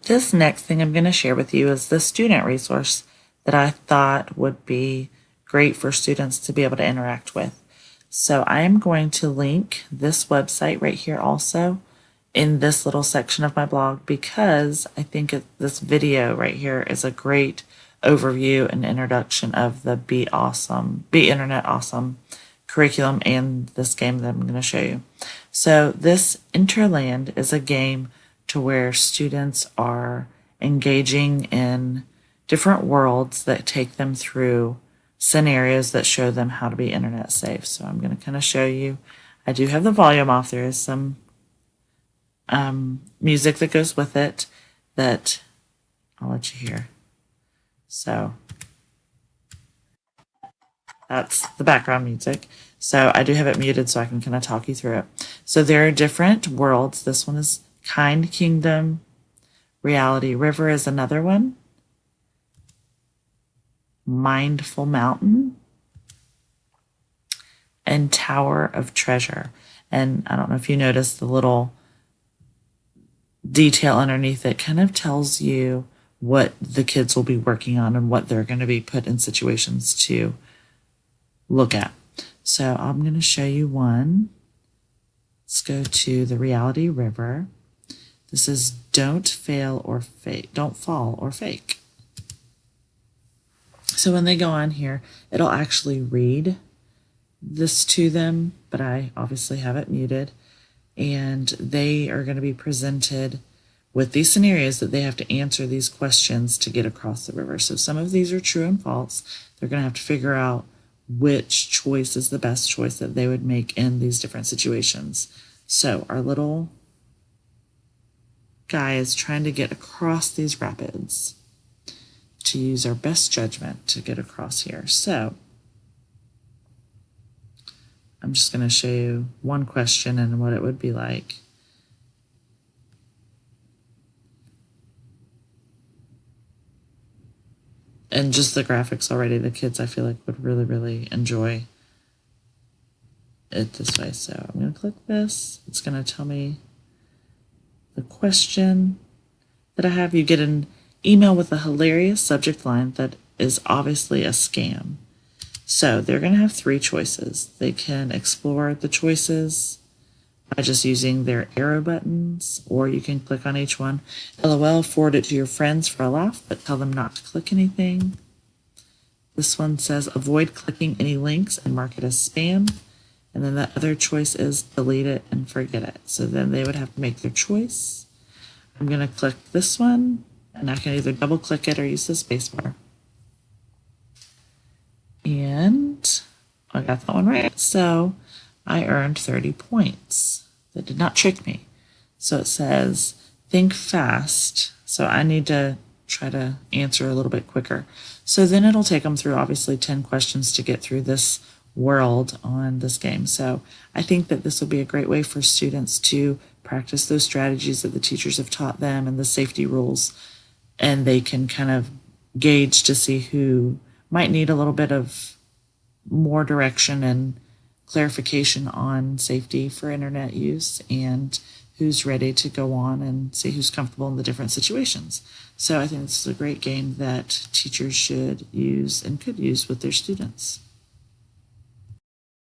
This next thing I'm going to share with you is the student resource that I thought would be great for students to be able to interact with. So I am going to link this website right here also in this little section of my blog because I think this video right here is a great overview and introduction of the Be Internet Awesome curriculum and this game that I'm going to show you. So this Interland is a game to where students are engaging in different worlds that take them through scenarios that show them how to be internet safe. So I'm going to kind of show you. I do have the volume off. There is some music that goes with it that I'll let you hear. So that's the background music. So I do have it muted so I can kind of talk you through it. So there are different worlds. This one is Kind Kingdom. Reality River is another one. Mindful Mountain. And Tower of Treasure. And I don't know if you noticed the little detail underneath it kind of tells you what the kids will be working on and what they're going to be put in situations to look at. So I'm going to show you one. Let's go to the Reality River. This is Don't Fall or Fake. So when they go on here, it'll actually read this to them, but I obviously have it muted. And they are going to be presented with these scenarios that they have to answer these questions to get across the river. So some of these are true and false. They're going to have to figure out which choice is the best choice that they would make in these different situations. So our little guy is trying to get across these rapids to use our best judgment to get across here. So I'm just going to show you one question and what it would be like. And just the graphics already, the kids I feel like would really, really enjoy it this way. So I'm going to click this. It's going to tell me the question that I have. You get an email with a hilarious subject line that is obviously a scam. So they're going to have three choices. They can explore the choices by just using their arrow buttons, or you can click on each one. LOL, forward it to your friends for a laugh, but tell them not to click anything. This one says avoid clicking any links and mark it as spam. And then the other choice is delete it and forget it. So then they would have to make their choice. I'm going to click this one, and I can either double click it or use the spacebar. And I got that one right. So I earned 30 points. That did not trick me. So it says, think fast. So I need to try to answer a little bit quicker. So then it'll take them through obviously 10 questions to get through this world on this game. So I think that this will be a great way for students to practice those strategies that the teachers have taught them and the safety rules. And they can kind of gauge to see who might need a little bit of more direction and clarification on safety for internet use and who's ready to go on and see who's comfortable in the different situations. So I think this is a great game that teachers should use and could use with their students.